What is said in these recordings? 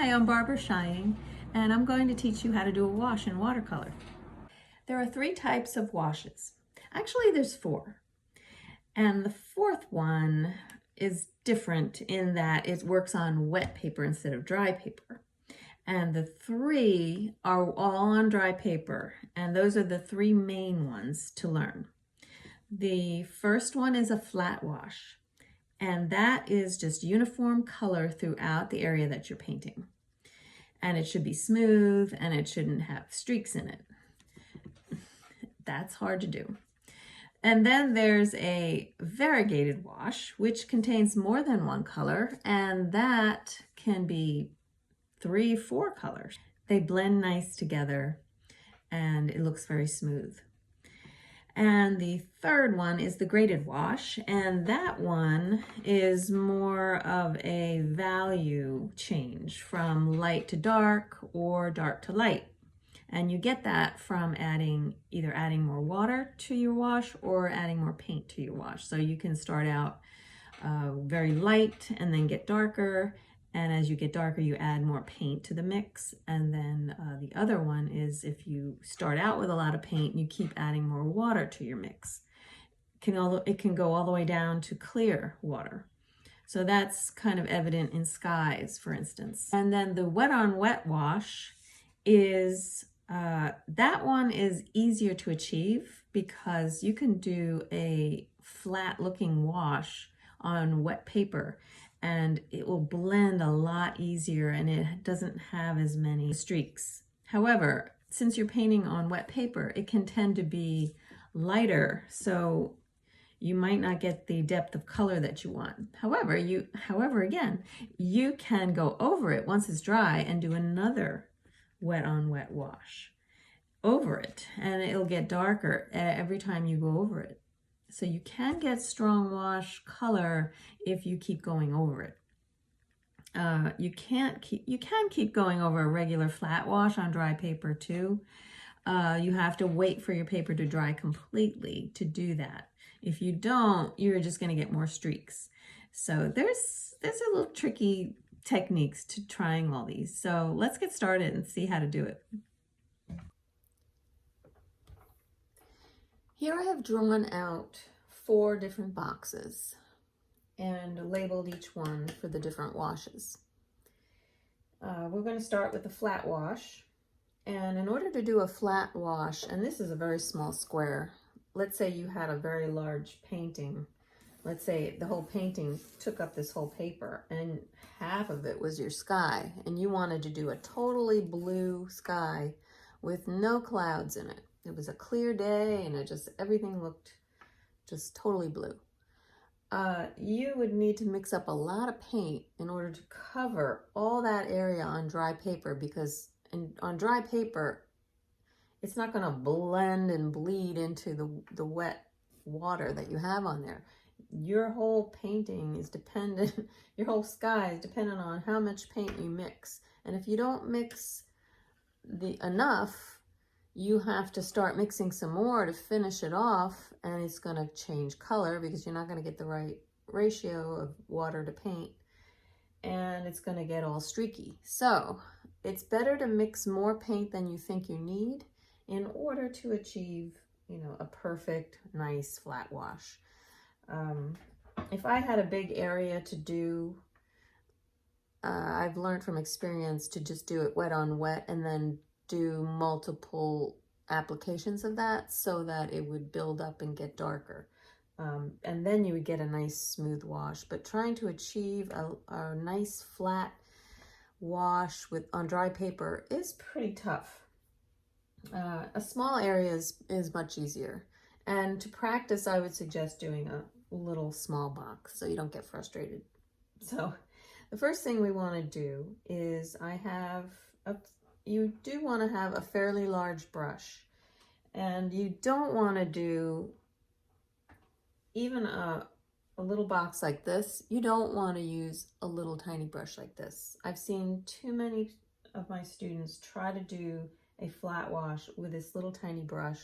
Hi, I'm Barbara Scheihing, and I'm going to teach you how to do a wash in watercolor. There are 3 types of washes. Actually, there's 4. And the 4th one is different in that it works on wet paper instead of dry paper. And the 3 are all on dry paper, and those are the 3 main ones to learn. The first one is a flat wash, and that is just uniform color throughout the area that you're painting. And it should be smooth and it shouldn't have streaks in it. That's hard to do. And then there's a variegated wash, which contains more than one color, and that can be 3, 4 colors. They blend nice together and it looks very smooth. And the third one is the graded wash, and that one is more of a value change from light to dark or dark to light. And you get that from either adding more water to your wash or adding more paint to your wash. So you can start out very light and then get darker. And as you get darker, you add more paint to the mix. And then the other one is if you start out with a lot of paint, you keep adding more water to your mix. It can go all the way down to clear water. So that's kind of evident in skies, for instance. And then the wet on wet wash is, that one is easier to achieve because you can do a flat looking wash on wet paper and it will blend a lot easier and it doesn't have as many streaks. However, since you're painting on wet paper, it can tend to be lighter, so you might not get the depth of color that you want. However, again, you can go over it once it's dry and do another wet on wet wash over it, and it'll get darker every time you go over it. So you can get strong wash color if you keep going over it. You can keep going over a regular flat wash on dry paper too. You have to wait for your paper to dry completely to do that. If you don't, you're just going to get more streaks. So there's a little tricky techniques to trying all these. So let's get started and see how to do it. Here I have drawn out 4 different boxes and labeled each one for the different washes. We're going to start with the flat wash. And in order to do a flat wash, and this is a very small square, let's say you had a very large painting. Let's say the whole painting took up this whole paper and half of it was your sky, and you wanted to do a totally blue sky with no clouds in it. It was a clear day and everything looked just totally blue. You would need to mix up a lot of paint in order to cover all that area on dry paper, because on dry paper, it's not going to blend and bleed into the wet water that you have on there. Your whole painting is dependent, your whole sky is dependent on how much paint you mix. And if you don't mix enough, you have to start mixing some more to finish it off, and it's going to change color because you're not going to get the right ratio of water to paint, and it's going to get all streaky. So it's better to mix more paint than you think you need in order to achieve, a perfect, nice flat wash. If I had a big area to do, I've learned from experience to just do it wet on wet and then do multiple applications of that so that it would build up and get darker. And then you would get a nice smooth wash. But trying to achieve a nice flat wash on dry paper is pretty tough. A small area is much easier. And to practice, I would suggest doing a little small box so you don't get frustrated. So the first thing we want to do is you do want to have a fairly large brush, and you don't want to do even a little box like this. You don't want to use a little tiny brush like this. I've seen too many of my students try to do a flat wash with this little tiny brush,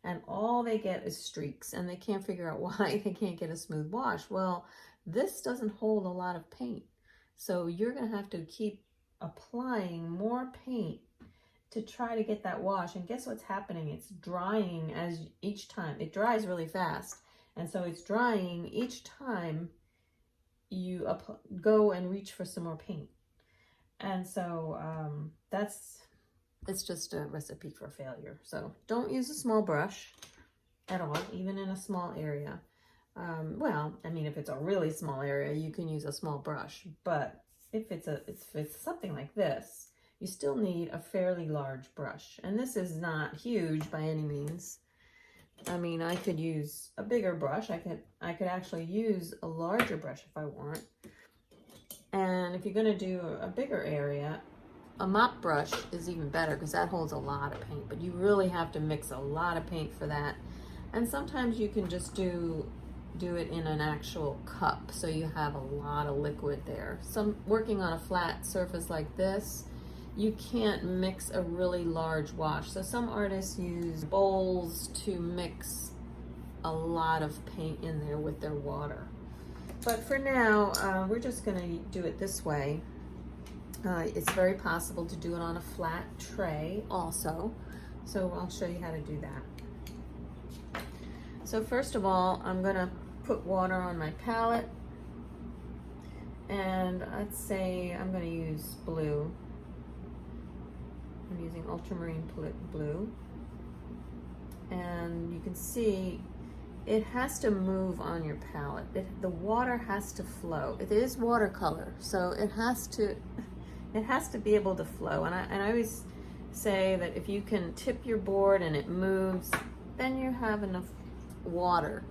and all they get is streaks, and they can't figure out why they can't get a smooth wash. Well, this doesn't hold a lot of paint, so you're going to have to keep applying more paint to try to get that wash. And guess what's happening? It's drying as each time. It dries really fast. And so it's drying each time you go and reach for some more paint. And so it's just a recipe for failure. So don't use a small brush at all, even in a small area. Well, I mean, if it's a really small area, you can use a small brush, but if it's something like this, you still need a fairly large brush. And this is not huge by any means. I mean, I could use a bigger brush. I could actually use a larger brush if I want. And if you're going to do a bigger area, a mop brush is even better because that holds a lot of paint, but you really have to mix a lot of paint for that. And sometimes you can just do it in an actual cup, so you have a lot of liquid there. Working on a flat surface like this, you can't mix a really large wash. So some artists use bowls to mix a lot of paint in there with their water. But for now, we're just gonna do it this way. It's very possible to do it on a flat tray also. So I'll show you how to do that. So first of all, I'm gonna put water on my palette. And let's say I'm gonna use blue. I'm using ultramarine blue. And you can see it has to move on your palette. The water has to flow. It is watercolor, so it has to be able to flow. And I always say that if you can tip your board and it moves, then you have enough water.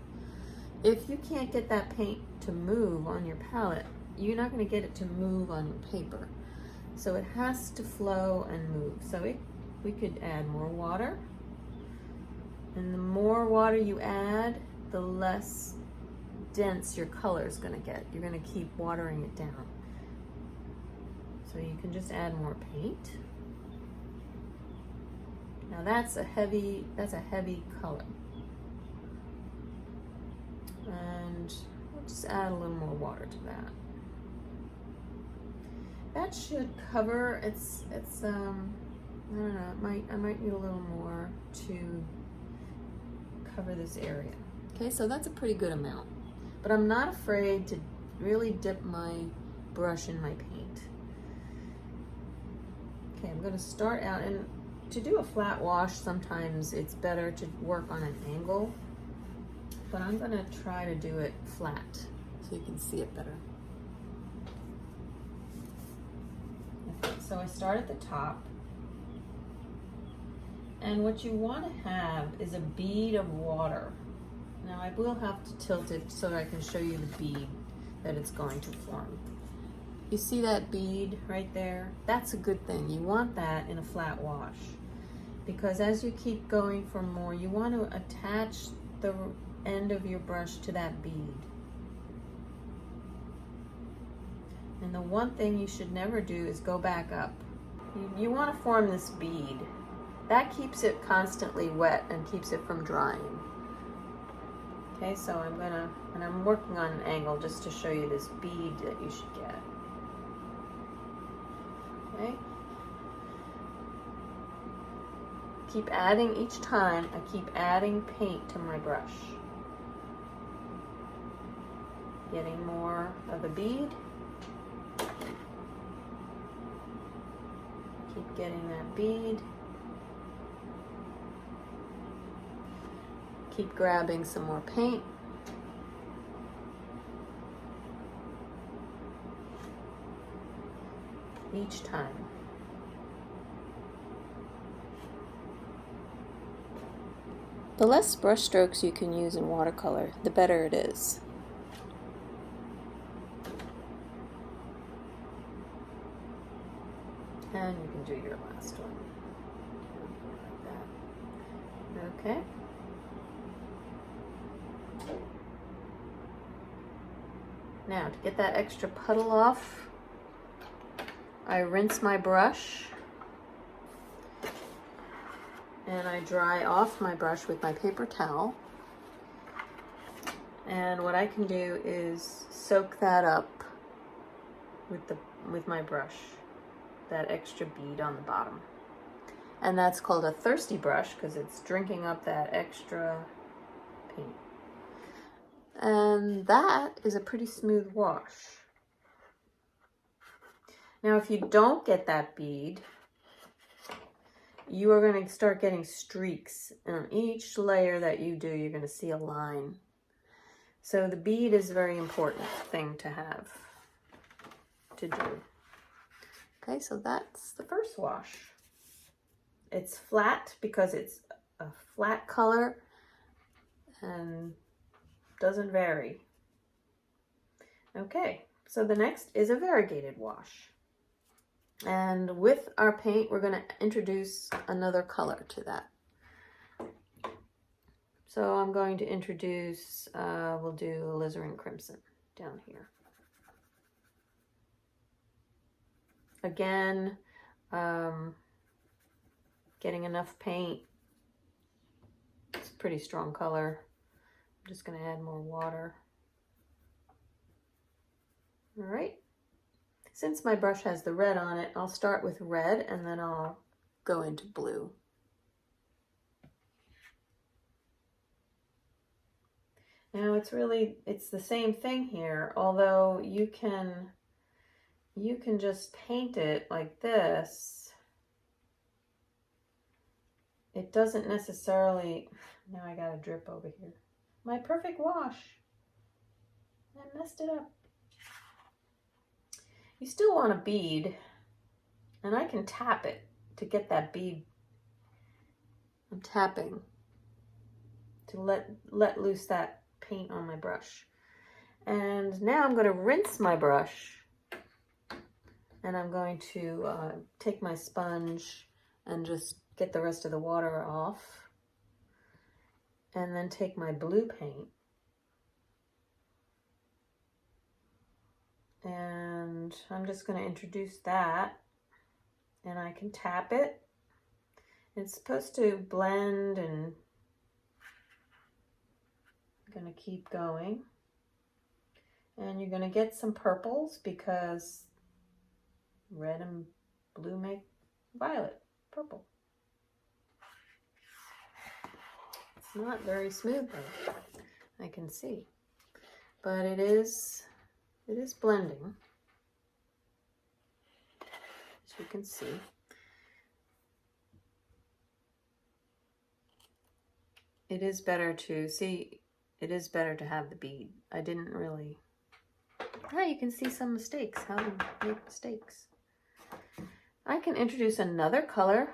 If you can't get that paint to move on your palette, you're not going to get it to move on your paper. So it has to flow and move. So we could add more water. And the more water you add, the less dense your color is going to get. You're going to keep watering it down. So you can just add more paint. Now that's a heavy color. And we'll just add a little more water to that. That should cover, I don't know, I might need a little more to cover this area. Okay, so that's a pretty good amount. But I'm not afraid to really dip my brush in my paint. Okay, I'm gonna start out, and to do a flat wash, sometimes it's better to work on an angle, but I'm gonna try to do it flat so you can see it better. Okay, so I start at the top, and what you want to have is a bead of water. Now I will have to tilt it so I can show you the bead that it's going to form. You see that bead right there? That's a good thing. You want that in a flat wash, because as you keep going for more, you want to attach the end of your brush to that bead. And the one thing you should never do is go back up. You want to form this bead. That keeps it constantly wet and keeps it from drying. Okay, so I'm working on an angle just to show you this bead that you should get. Okay. Keep adding each time. I keep adding paint to my brush. Getting more of the bead. Keep getting that bead. Keep grabbing some more paint. Each time. The less brush strokes you can use in watercolor, the better it is. And you can do your last one. Like that. Okay. Now, to get that extra puddle off, I rinse my brush and I dry off my brush with my paper towel. And what I can do is soak that up with my brush. that extra bead on the bottom. And that's called a thirsty brush because it's drinking up that extra paint. And that is a pretty smooth wash. Now, if you don't get that bead, you are going to start getting streaks. On each layer that you do, you're going to see a line. So the bead is a very important thing to have, to do. Okay, so that's the first wash. It's flat because it's a flat color and doesn't vary. Okay, so the next is a variegated wash. And with our paint, we're going to introduce another color to that. So I'm going to introduce, we'll do alizarin crimson down here. Again, getting enough paint. It's a pretty strong color. I'm just going to add more water. All right. Since my brush has the red on it, I'll start with red and then I'll go into blue. Now it's the same thing here, although you can just paint it like this. It doesn't necessarily, now I got a drip over here. My perfect wash. I messed it up. You still want a bead, and I can tap it to get that bead. I'm tapping to let loose that paint on my brush. And now I'm going to rinse my brush, and I'm going to take my sponge and just get the rest of the water off, and then take my blue paint and I'm just going to introduce that, and I can tap it. It's supposed to blend, and I'm going to keep going. And you're going to get some purples because red and blue make violet, purple. It's not very smooth though, I can see, but it is blending, as you can see. It is better to see, it is better to have the bead. I didn't really, you can see some mistakes, how to make mistakes. I can introduce another color.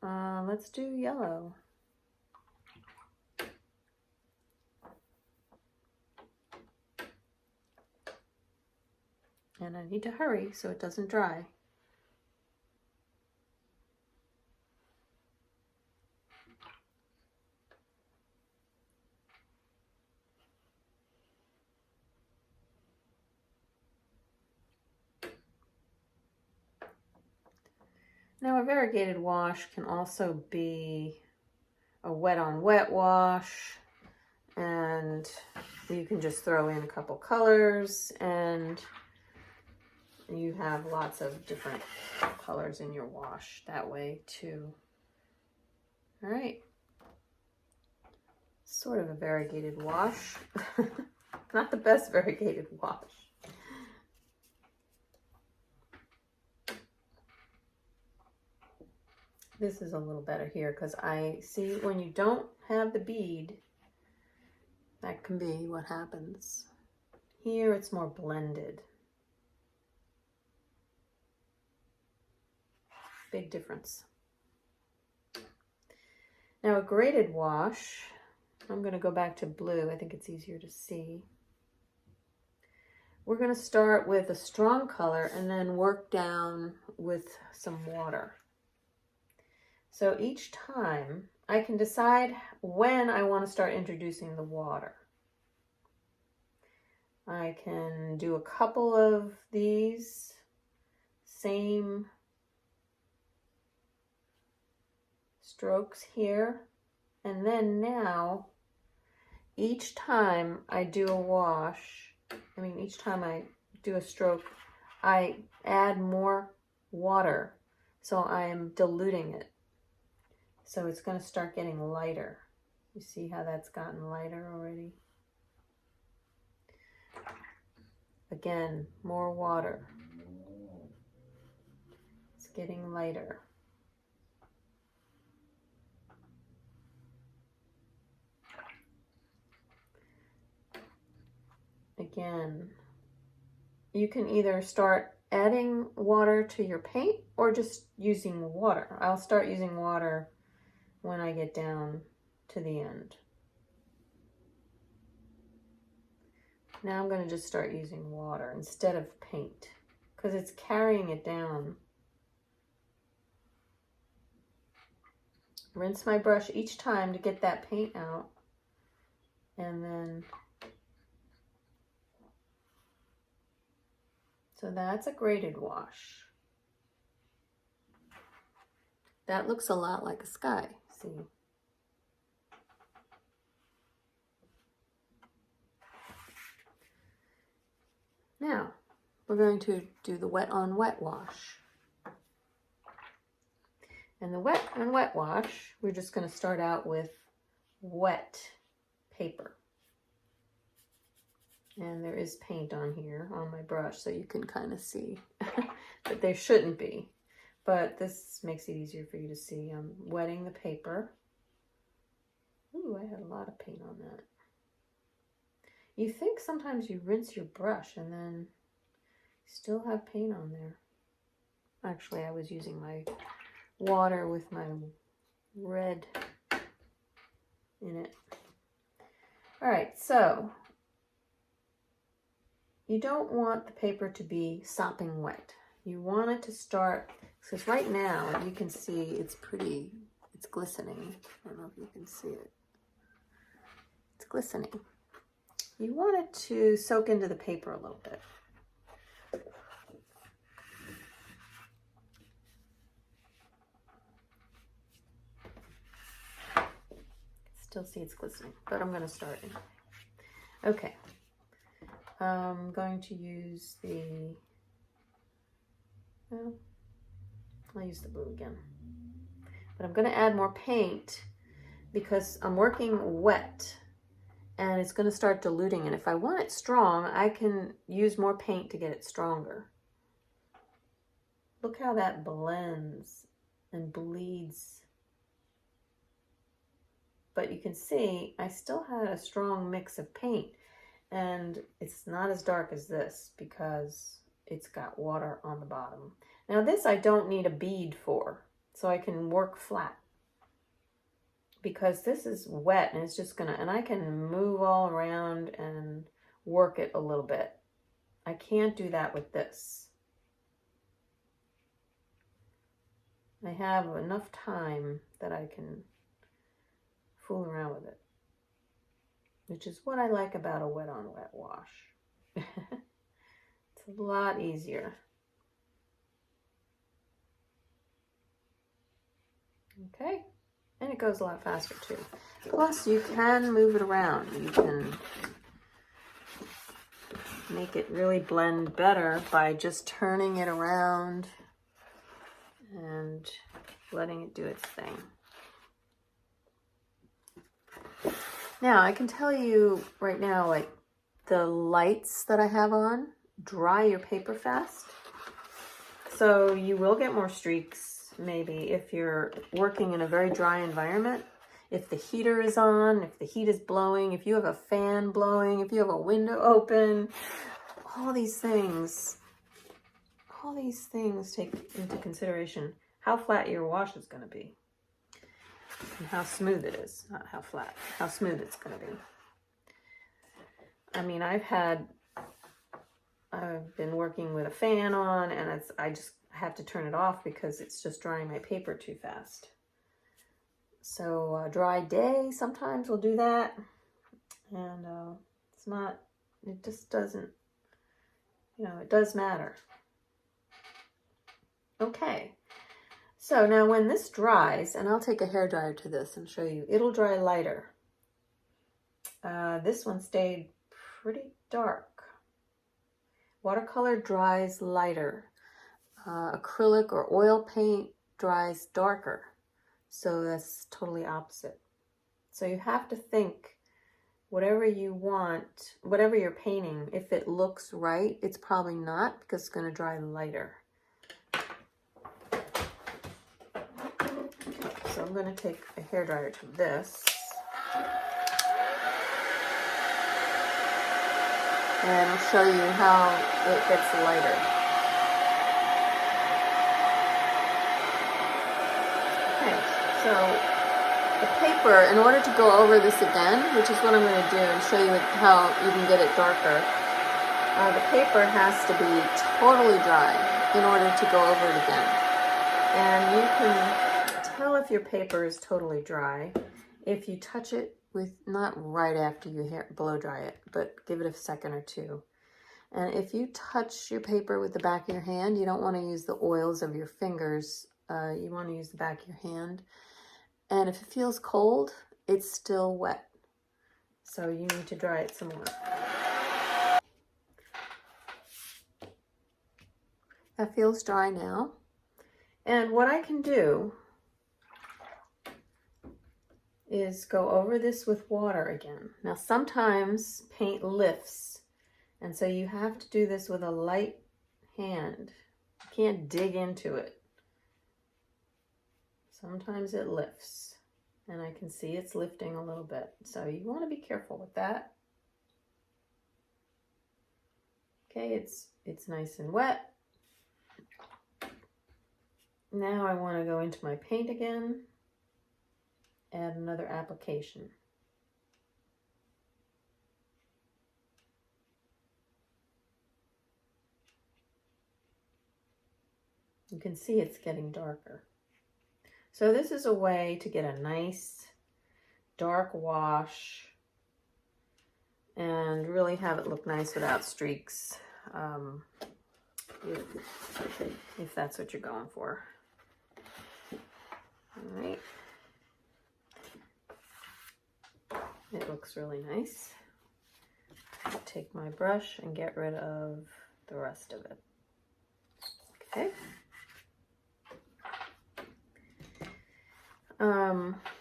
Let's do yellow. And I need to hurry so it doesn't dry. Now a variegated wash can also be a wet on wet wash, and you can just throw in a couple colors and you have lots of different colors in your wash that way too. All right, sort of a variegated wash. Not the best variegated wash. This is a little better here because I see when you don't have the bead, that can be what happens. Here it's more blended. Big difference. Now a graded wash, I'm going to go back to blue. I think it's easier to see. We're going to start with a strong color and then work down with some water. So each time I can decide when I want to start introducing the water. I can do a couple of these same strokes here, and then now each time I do a wash, each time I do a stroke, I add more water, so I'm diluting it. So it's going to start getting lighter. You see how that's gotten lighter already? Again, more water. It's getting lighter. Again, you can either start adding water to your paint or just using water. I'll start using water when I get down to the end. Now I'm going to just start using water instead of paint because it's carrying it down. Rinse my brush each time to get that paint out, and then so that's a graded wash. That looks a lot like a sky, see? Now, we're going to do the wet on wet wash. And the wet on wet wash, we're just going to start out with wet paper. And there is paint on here on my brush, so you can kind of see. But there shouldn't be. But this makes it easier for you to see. I'm wetting the paper. Ooh, I had a lot of paint on that. You think sometimes you rinse your brush and then you still have paint on there. Actually, I was using my water with my red in it. All right, so you don't want the paper to be sopping wet. You want it to start, because right now you can see it's glistening. I don't know if you can see it. It's glistening. You want it to soak into the paper a little bit. Still see it's glistening, but I'm going to start anyway. Okay. I'm going to use I'll use the blue again. But I'm going to add more paint because I'm working wet and it's going to start diluting. And if I want it strong, I can use more paint to get it stronger. Look how that blends and bleeds. But you can see I still had a strong mix of paint. And it's not as dark as this because it's got water on the bottom. Now this I don't need a bead for, so I can work flat. Because this is wet and it's just gonna, and I can move all around and work it a little bit. I can't do that with this. I have enough time that I can fool around with it, which is what I like about a wet on wet wash. It's a lot easier. Okay, and it goes a lot faster too. Plus you can move it around. You can make it really blend better by just turning it around and letting it do its thing. Now, I can tell you right now, like the lights that I have on dry your paper fast. So you will get more streaks maybe if you're working in a very dry environment. If the heater is on, if the heat is blowing, if you have a fan blowing, if you have a window open, all these things take into consideration how flat your wash is going to be. And how smooth it is, not how flat, how smooth it's going to be. I mean, I've been working with a fan on, and I just have to turn it off because it's just drying my paper too fast. So a dry day, sometimes we'll do that. And it just doesn't, it does matter. Okay. So now when this dries, and I'll take a hairdryer to this and show you, it'll dry lighter. This one stayed pretty dark. Watercolor dries lighter. Acrylic or oil paint dries darker. So that's totally opposite. So you have to think, whatever you want, whatever you're painting, if it looks right, it's probably not, because it's going to dry lighter. So I'm going to take a hairdryer to this. And I'll show you how it gets lighter. Okay, so the paper, in order to go over this again, which is what I'm going to do and show you how you can get it darker, the paper has to be totally dry in order to go over it again. And you can tell if your paper is totally dry if you touch it with, not right after you blow dry it, but give it a second or two. And if you touch your paper with the back of your hand, you don't want to use the oils of your fingers. You want to use the back of your hand. And if it feels cold, it's still wet. So you need to dry it some more. That feels dry now. And what I can do is go over this with water again. Now sometimes paint lifts, and so you have to do this with a light hand. You can't dig into it. Sometimes it lifts, and I can see it's lifting a little bit. So you want to be careful with that. Okay, it's nice and wet. Now I want to go into my paint again. Add another application. You can see it's getting darker. So this is a way to get a nice dark wash and really have it look nice without streaks, if that's what you're going for. All right. It looks really nice. I'll take my brush and get rid of the rest of it. Okay.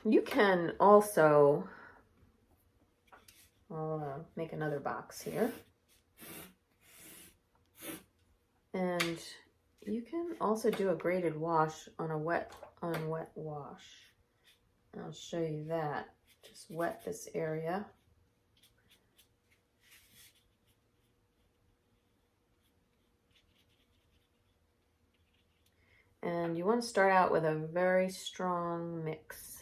You can also, I'll make another box here. And you can also do a graded wash on a wet wash. I'll show you that. Just wet this area. And you want to start out with a very strong mix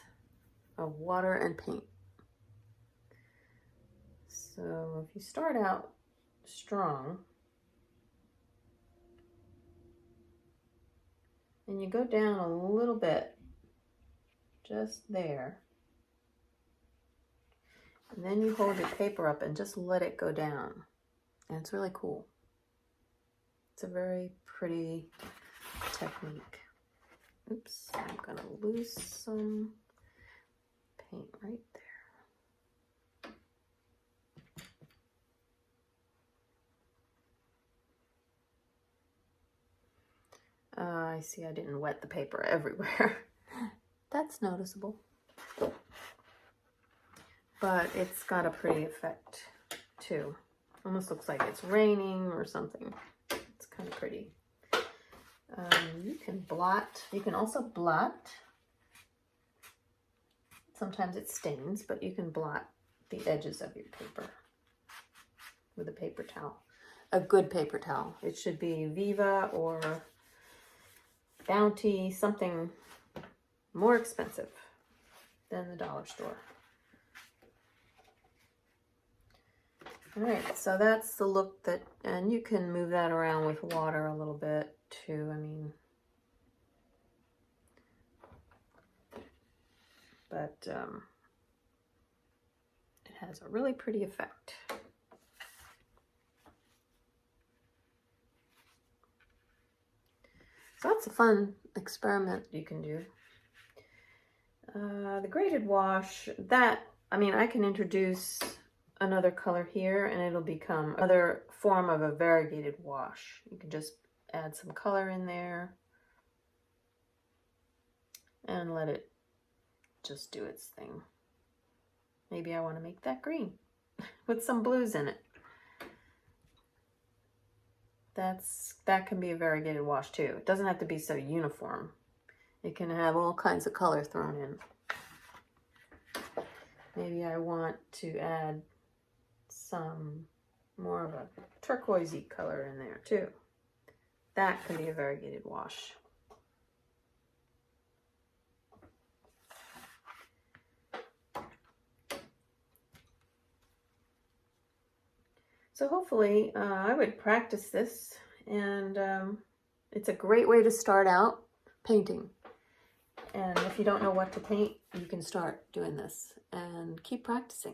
of water and paint. So if you start out strong, and you go down a little bit, just there, and then you hold your paper up and just let it go down. And it's really cool. It's a very pretty technique. Oops, I'm gonna lose some paint right there. I see I didn't wet the paper everywhere. That's noticeable. But it's got a pretty effect too. Almost looks like it's raining or something. It's kind of pretty. You can blot. You can also blot. Sometimes it stains, but you can blot the edges of your paper with a paper towel. A good paper towel. It should be Viva or Bounty, something more expensive than the dollar store. All right, so that's the look that, and you can move that around with water a little bit too. I mean, but it has a really pretty effect. So that's a fun experiment you can do. The graded wash, that, I mean, I can introduce another color here and it'll become another form of a variegated wash. You can just add some color in there and let it just do its thing. Maybe I want to make that green with some blues in it. That can be a variegated wash too. It doesn't have to be so uniform. It can have all kinds of color thrown in. Maybe I want to add some more of a turquoisey color in there too. That can be a variegated wash. So hopefully I would practice this, and it's a great way to start out painting. And if you don't know what to paint, you can start doing this and keep practicing.